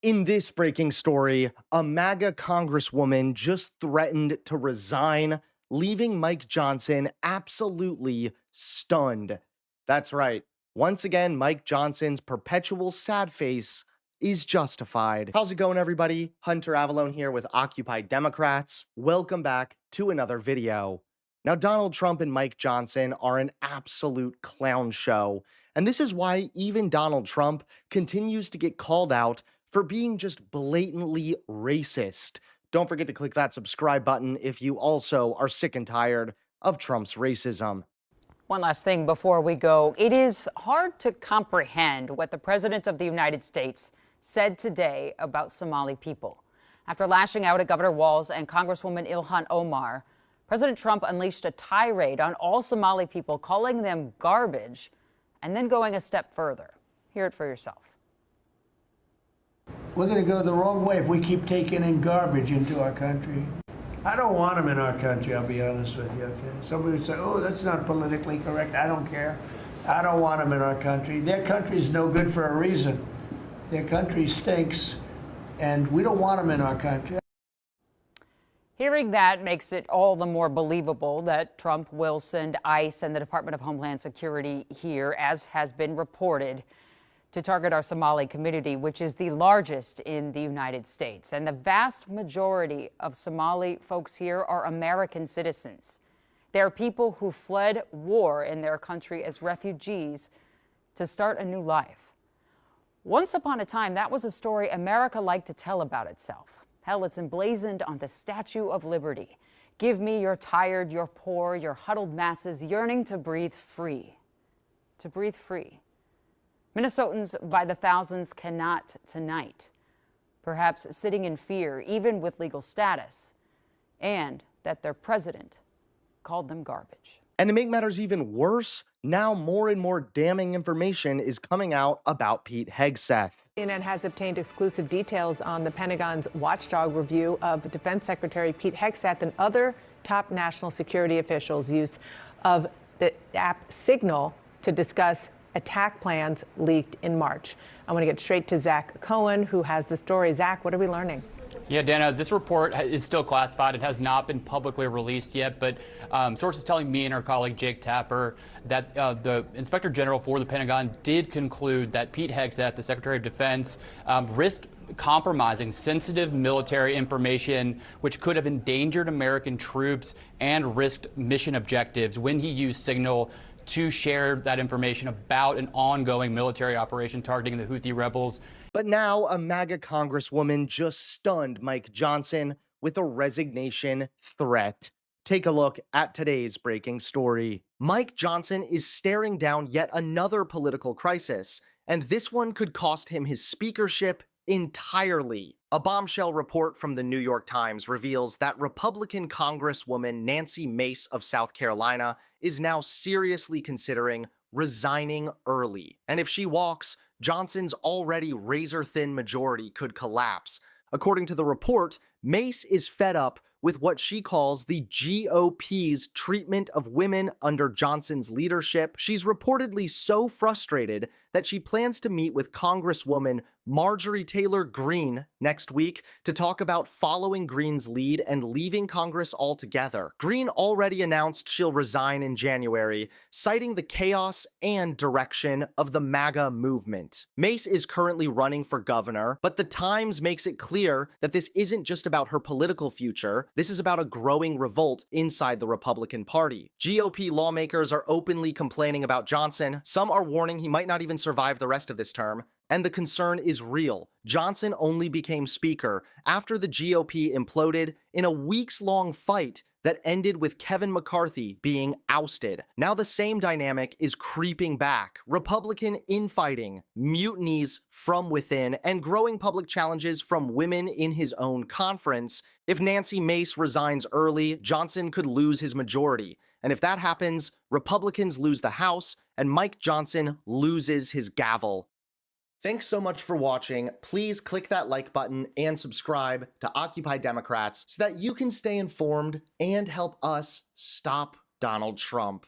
In this breaking story, a MAGA Congresswoman just threatened to resign, leaving Mike Johnson absolutely stunned. That's right. Once again, Mike Johnson's perpetual sad face is justified. How's it going, everybody? Hunter Avalone here with Occupy Democrats. Welcome back to another video. Now, Donald Trump and Mike Johnson are an absolute clown show, and this is why even Donald Trump continues to get called out for being just blatantly racist. Don't forget to click that subscribe button if you also are sick and tired of Trump's racism. One last thing before we go. It is hard to comprehend what the President of the United States said today about Somali people. After lashing out at Governor Walz and Congresswoman Ilhan Omar, President Trump unleashed a tirade on all Somali people, calling them garbage, and then going a step further. Hear it for yourself. We're going to go the wrong way if we keep taking in garbage into our country. I don't want them in our country, I'll be honest with you, okay? Somebody would say, oh, that's not politically correct. I don't care. I don't want them in our country. Their country's no good for a reason. Their country stinks, and we don't want them in our country. Hearing that makes it all the more believable that Trump will send ICE and the Department of Homeland Security here, as has been reported, to target our Somali community, which is the largest in the United States. And the vast majority of Somali folks here are American citizens. They're people who fled war in their country as refugees to start a new life. Once upon a time, that was a story America liked to tell about itself. Hell, it's emblazoned on the Statue of Liberty. Give me your tired, your poor, your huddled masses yearning to breathe free. To breathe free. Minnesotans by the thousands cannot tonight, perhaps sitting in fear, even with legal status, and that their president called them garbage. And to make matters even worse, now more and more damning information is coming out about Pete Hegseth. CNN has obtained exclusive details on the Pentagon's watchdog review of Defense Secretary Pete Hegseth and other top national security officials' use of the app Signal to discuss attack plans leaked in March. I want to get straight to Zach Cohen, who has the story. Zach, what are we learning? Yeah, Dana, this report is still classified. It has not been publicly released yet, but sources telling me and our colleague Jake Tapper that the Inspector General for the Pentagon did conclude that Pete Hegseth, the Secretary of Defense, risked compromising sensitive military information, which could have endangered American troops and risked mission objectives when he used Signal to share that information about an ongoing military operation targeting the Houthi rebels. But now a MAGA Congresswoman just stunned Mike Johnson with a resignation threat. Take a look at today's breaking story. Mike Johnson is staring down yet another political crisis, and this one could cost him his speakership entirely. A bombshell report from the New York Times reveals that Republican Congresswoman Nancy Mace of South Carolina is now seriously considering resigning early. And if she walks, Johnson's already razor-thin majority could collapse. According to the report, Mace is fed up with what she calls the GOP's treatment of women under Johnson's leadership. She's reportedly so frustrated that she plans to meet with Congresswoman Marjorie Taylor Greene next week to talk about following Greene's lead and leaving Congress altogether. Greene already announced she'll resign in January, citing the chaos and direction of the MAGA movement. Mace is currently running for governor, but the Times makes it clear that this isn't just about her political future. This is about a growing revolt inside the Republican Party. GOP lawmakers are openly complaining about Johnson. Some are warning he might not even survive the rest of this term. And the concern is real. Johnson only became speaker after the GOP imploded in a weeks-long fight that ended with Kevin McCarthy being ousted. Now the same dynamic is creeping back. Republican infighting, mutinies from within, and growing public challenges from women in his own conference. If Nancy Mace resigns early, Johnson could lose his majority. And if that happens, Republicans lose the House, and Mike Johnson loses his gavel. Thanks so much for watching. Please click that like button and subscribe to Occupy Democrats so that you can stay informed and help us stop Donald Trump.